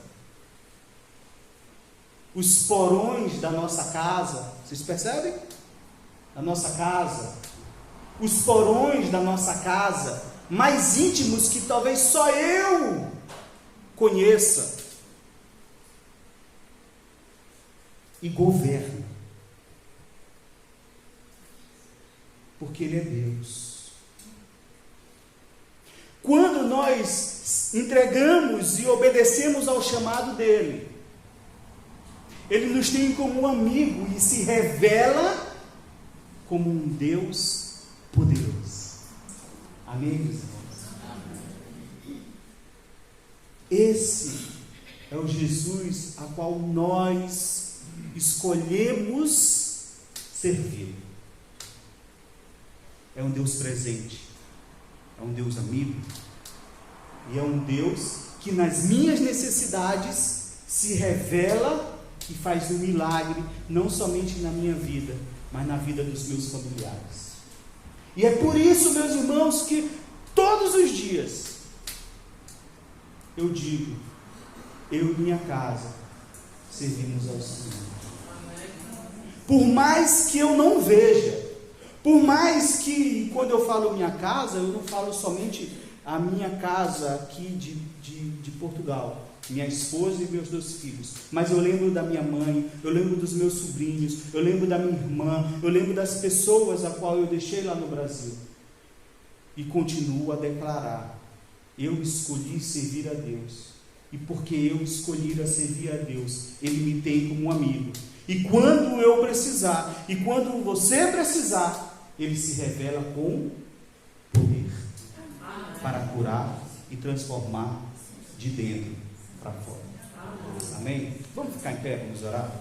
os porões da nossa casa. Vocês percebem? Da nossa casa, os porões da nossa casa, mais íntimos que talvez só eu conheça, e governa. Porque Ele é Deus. Quando nós entregamos e obedecemos ao chamado dEle, Ele nos tem como um amigo e se revela como um Deus poderoso. Amém, meus irmãos? Esse é o Jesus a qual nós escolhemos servir. É um Deus presente, é um Deus amigo, e é um Deus que nas minhas necessidades se revela e faz um milagre, não somente na minha vida, mas na vida dos meus familiares. E é por isso, meus irmãos, que todos os dias eu digo, eu e minha casa servimos ao Senhor. Por mais que eu não veja, por mais que quando eu falo minha casa, eu não falo somente a minha casa aqui de Portugal, minha esposa e meus 2 filhos, mas eu lembro da minha mãe, eu lembro dos meus sobrinhos, eu lembro da minha irmã, eu lembro das pessoas a qual eu deixei lá no Brasil, e continuo a declarar, eu escolhi servir a Deus, e porque eu escolhi a servir a Deus, Ele me tem como um amigo, e quando eu precisar, e quando você precisar, Ele se revela com poder, para curar e transformar de dentro para fora. Amém? Vamos ficar em pé, vamos orar?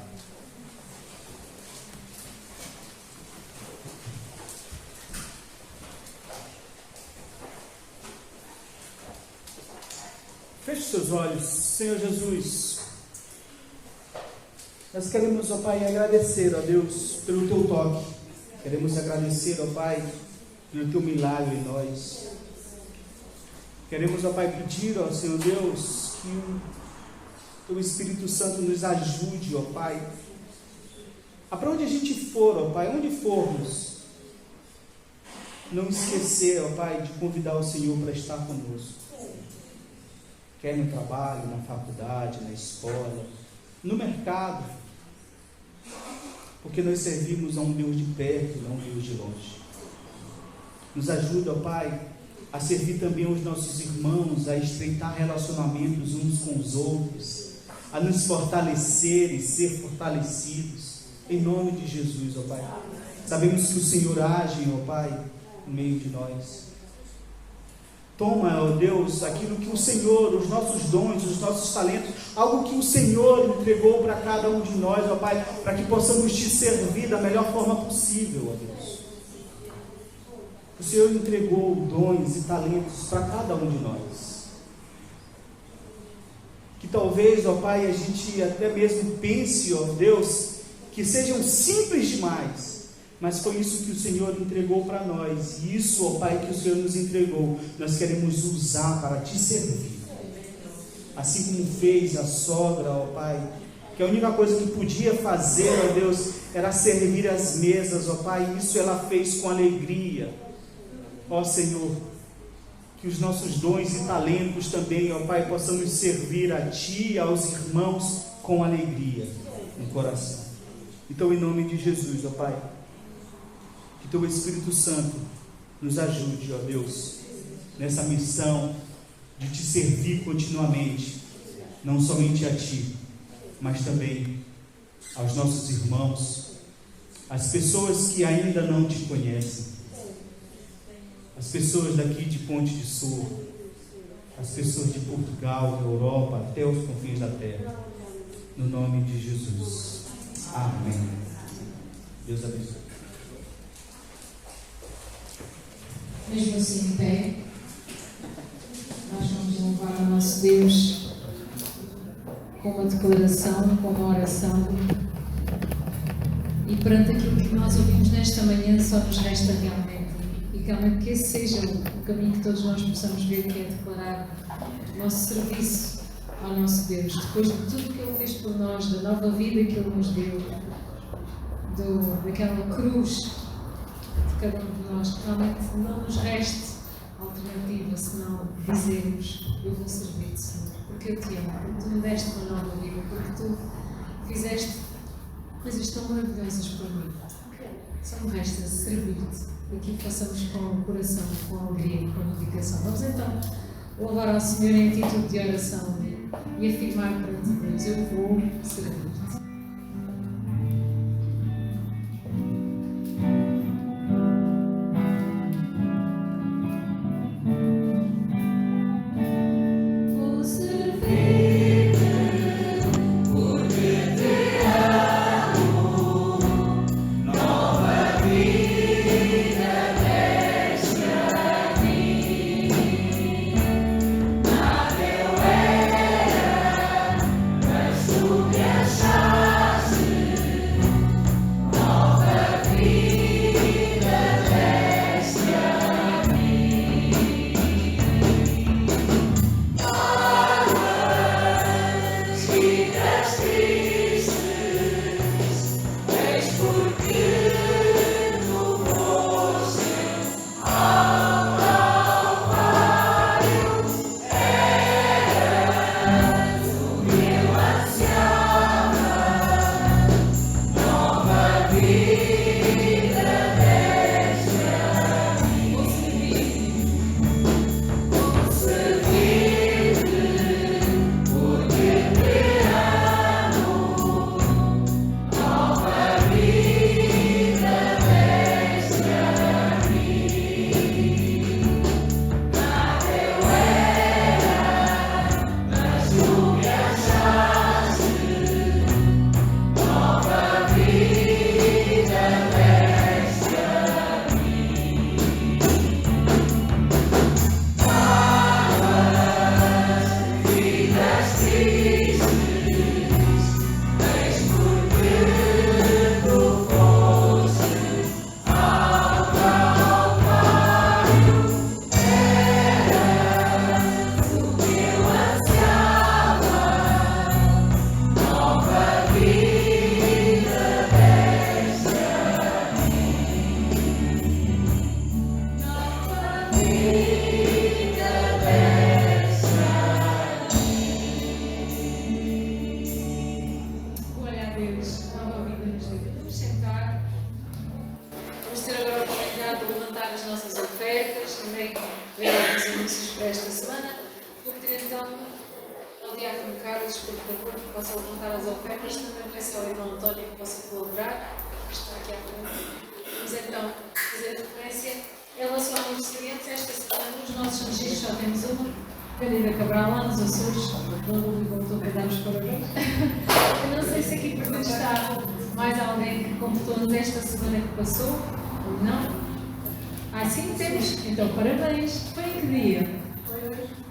Feche seus olhos. Senhor Jesus, nós queremos, ó Pai, agradecer, ó Deus, pelo Teu toque. Queremos agradecer, ó Pai, pelo Teu milagre em nós. Queremos, ó Pai, pedir, ó Senhor Deus, que o Teu Espírito Santo nos ajude, ó Pai, a para onde a gente for, ó Pai, onde formos, não esquecer, ó Pai, de convidar o Senhor para estar conosco. Quer no trabalho, na faculdade, na escola, no mercado, porque nós servimos a um Deus de perto, não a um Deus de longe. Nos ajuda, ó Pai, a servir também os nossos irmãos, a estreitar relacionamentos uns com os outros, a nos fortalecer e ser fortalecidos, em nome de Jesus, ó Pai. Sabemos que o Senhor age, ó Pai, no meio de nós. Toma, ó Deus, aquilo que o Senhor, os nossos dons, os nossos talentos, algo que o Senhor entregou para cada um de nós, ó Pai, para que possamos te servir da melhor forma possível, ó Deus. O Senhor entregou dons e talentos para cada um de nós. Que talvez, ó Pai, a gente até mesmo pense, ó Deus, que sejam simples demais, mas foi isso que o Senhor entregou para nós. E isso, ó Pai, que o Senhor nos entregou, nós queremos usar para te servir. Assim como fez a sogra, ó Pai, que a única coisa que podia fazer, ó Deus, era servir as mesas, ó Pai. Isso ela fez com alegria. Ó Senhor, que os nossos dons e talentos também, ó Pai, possamos servir a Ti e aos irmãos com alegria no coração. Então, em nome de Jesus, ó Pai, que Teu Espírito Santo nos ajude, ó Deus, nessa missão de Te servir continuamente, não somente a Ti, mas também aos nossos irmãos, às pessoas que ainda não Te conhecem, as pessoas daqui de Ponte de Sul, as pessoas de Portugal, da Europa, até os confins da terra, no nome de Jesus. Amém. Deus abençoe. Mesmo assim, em pé, nós vamos louvar o nosso Deus com uma declaração, com uma oração, e perante aquilo que nós ouvimos nesta manhã, só nos resta realmente que esse seja o caminho que todos nós possamos ver, que é declarar o nosso serviço ao nosso Deus, depois de tudo que Ele fez por nós, da nova vida que Ele nos deu, daquela cruz de cada um de nós, que realmente não nos reste alternativa senão dizermos: eu vou servir-te, Senhor, porque eu te amo, porque tu me deste uma nova vida, porque tu fizeste coisas tão maravilhosas por mim. Só me resta servir-te, e que façamos com o coração, com alegria e com dedicação. Vamos então louvar ao Senhor em atitude de oração e afirmar perante Deus: eu vou servir-te. Vou servir. Deus nova vida nos vida. Vamos sentar. Vamos ter agora a oportunidade de levantar as nossas ofertas, também ver alguns anúncios para esta semana. Vou pedir então ao Diácono Carlos, por favor, que possa levantar as ofertas. Também peço ao irmão António que possa colaborar, que está aqui à frente. Vamos então fazer referência em relação ao aniversariante. Esta semana, nos nossos registros, só temos uma. Canida Cabral, lá nos Açores, onde o voltou para dar os parabéns. Eu não sei se aqui por dentro está mais alguém que completou-nos esta semana que passou, ou não. Sim, temos. Então, parabéns. Foi em que dia?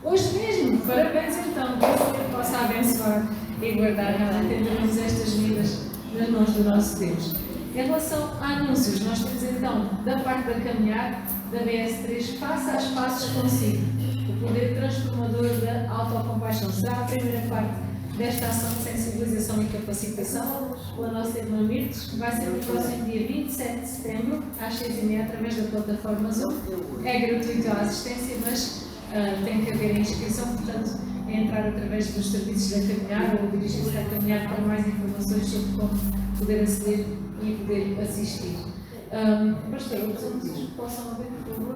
Hoje mesmo. Parabéns, então. Que o Senhor possa abençoar e guardar. Atendermos estas vidas nas mãos do nosso Deus. Em relação a anúncios, nós temos então, da parte da caminhar, da BS3, faça as passos consigo. O poder transformador da autocompaixão será a primeira parte desta ação de sensibilização e capacitação pela nossa irmã Mirtes, que vai ser no próximo dia 27 de setembro, às 6h30, através da plataforma Zoom. É gratuito a assistência, mas tem que haver inscrição, portanto, é entrar através dos serviços da caminhar ou dirigir-se à caminhar para mais informações sobre como poder aceder e poder assistir. Pastor, outros anúncios que possam haver, por favor?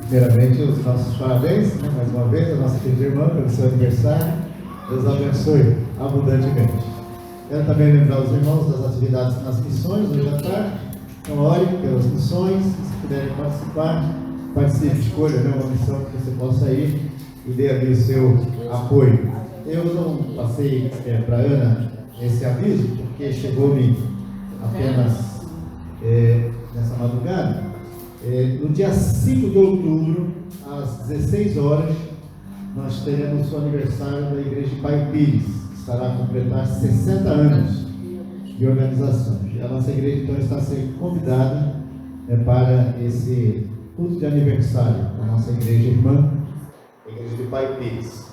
Primeiramente, os nossos parabéns, né, mais uma vez, a nossa querida irmã, pelo seu aniversário. Deus abençoe abundantemente. Quero também lembrar os irmãos das atividades nas missões, hoje à tarde. Então, ore pelas missões, se puderem participar, participe, escolha, né, uma missão que você possa ir e dê ali o seu apoio. Eu não passei para a Ana esse aviso, porque chegou-me apenas nessa madrugada. No dia 5 de outubro, às 16 horas, nós teremos o aniversário da Igreja de Pai Pires, que estará a completar 60 anos de organização. A nossa igreja, então, está sendo convidada para esse culto de aniversário da nossa igreja irmã, a Igreja de Pai Pires.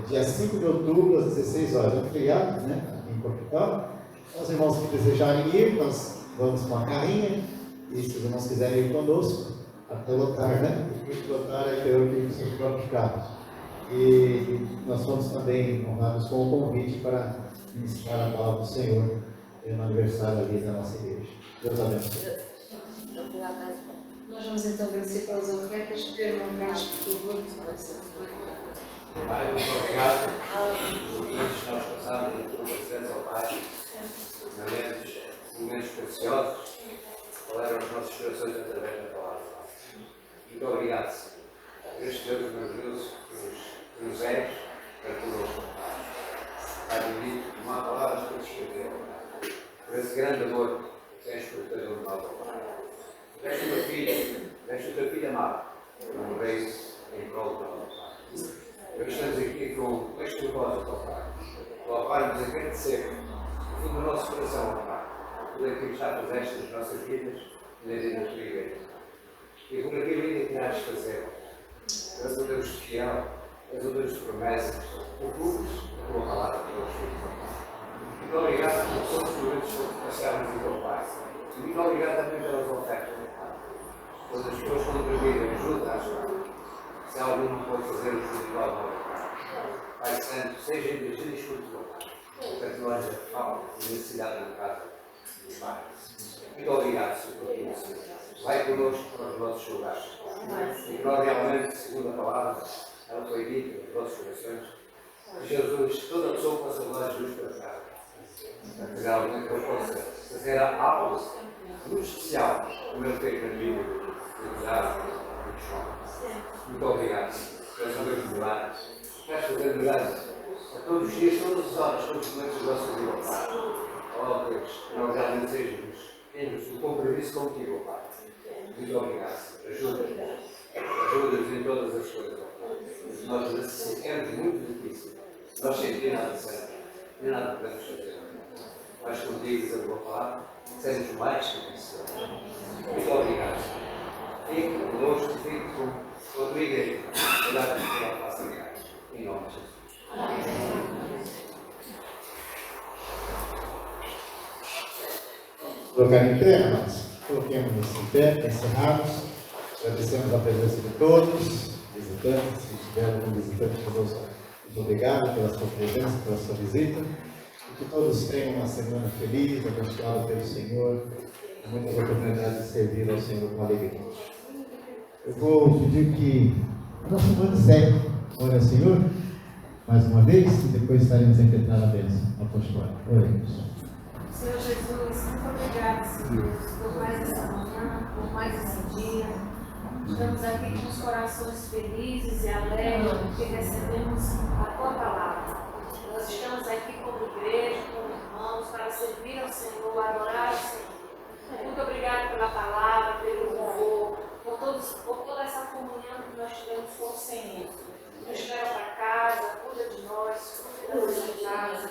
Dia 5 de outubro, às 16 horas, é um feriado, né, aqui em Portugal. Os irmãos que desejarem ir, nós vamos com a carrinha. E se os irmãos quiserem ir conosco, até lotar, né? E lotar é ter os seus próprios carros. E nós fomos também honrados com o convite para ministrar a palavra do Senhor no aniversário ali da nossa igreja. Deus abençoe. Nós vamos então agradecer pelas ofertas. Pedro Moraes, por favor. Pai, muito obrigado por momentos que nós passamos na tua presença, ó Pai. Momentos preciosos. Falaram os nossos corações através da palavra. Muito obrigado, Senhor. Este Deus maravilhoso que nos és para conosco. Pai bendito, não há palavras para descrever, por esse grande amor que tens por cada um de nós, Pai. Deste o teu filho amado, para morrer em prol de nós, Pai. Hoje estamos aqui com este propósito, Pai. Ó Pai, nos agradecer, no fundo do nosso coração, ó Pai. Por aquilo que já fizeste nas nossas vidas e na vida da tua igreja. E por aquilo ainda que irás fazer. Tu és um Deus fiel, és um Deus de promessas, tu cumpres a tua palavra para os filhos. Muito obrigado por todos os momentos que passaram aqui com o Pai. E muito obrigado também pelas ofertas, Pai. Quando as pessoas contribuírem, ajuda-as, Pai. Se algum não pode fazer o juízo ao Pai. Pai Santo, seja dirigido e escuto, Pai. Para que não haja falta de necessidade na casa. Pai. Muito obrigado, Senhor, por aquilo, Senhor. Vai connosco para os nossos lugares. E que nós realmente, segundo a palavra, ela foi dita nos nossos corações, que Jesus, toda pessoa possa levar Jesus para casa. Para que realmente eu possa fazer algo muito especial, como ele fez na vida do Tiago e do João. Muito obrigado, Senhor. Peço a Deus milagres. Peço fazer milagres a todos os dias, todas as horas, todos os momentos da nossa vida, Pai. Oh Deus, que nós realmente sejamos o compromisso contigo, Pai. Muito obrigado, Senhor. Ajuda-nos em todas as coisas, Pai. Nós necessitamos muito de ti, Senhor. Nós sem ti nada serve, nem nada podemos fazer. Mas contigo, a tua palavra, seremos mais que isso. Muito obrigado, Senhor. Fique conosco, fique com a tua igreja. Obrigado por ela faça milagres. Em nome de Jesus. Colocar em pé, amados. Coloquemos em pé, para encerrarmos. Agradecemos a presença de todos, visitantes, se tiver algum visitante conosco, muito obrigado pela sua presença, pela sua visita. Que todos tenham uma semana feliz, abençoada pelo Senhor, com muitas oportunidades de servir ao Senhor com alegria. Eu vou pedir que a nossa irmã Zé ore ao Senhor mais uma vez e depois estaremos a interpretar a bênção apostólica. Oremos. Senhor Jesus, muito obrigada, Senhor, por mais essa manhã, por mais esse dia. Estamos aqui com os corações felizes e alegres, porque recebemos a Tua palavra. Nós estamos aqui como igreja, como irmãos, para servir ao Senhor, adorar ao Senhor. Muito obrigada pela palavra, pelo louvor, por toda essa comunhão que nós tivemos com o Senhor. Nos leva para casa, cuida de nós, cuida da nossa casa.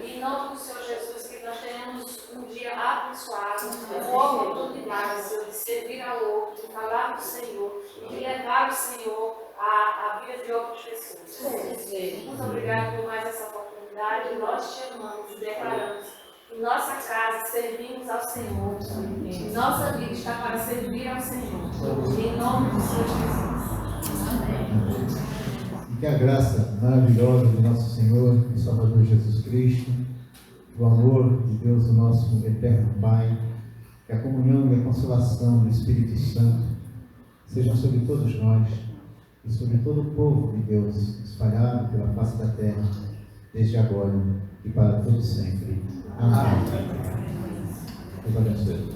E em nome do Senhor Jesus, que nós tenhamos um dia abençoado, uma oportunidade, Senhor, de servir ao outro, de falar do Senhor e de levar o Senhor à vida de outras pessoas. Muito obrigada por mais essa oportunidade. Nós te amamos e declaramos que nossa casa servimos ao Senhor. E nossa vida está para servir ao Senhor. Em nome do Senhor Jesus. Amém. E que a graça maravilhosa do nosso Senhor e Salvador Jesus Cristo, o amor de Deus, o nosso eterno Pai, que a comunhão e a consolação do Espírito Santo sejam sobre todos nós e sobre todo o povo de Deus espalhado pela face da terra, desde agora e para todo sempre. Amém. Deus abençoe.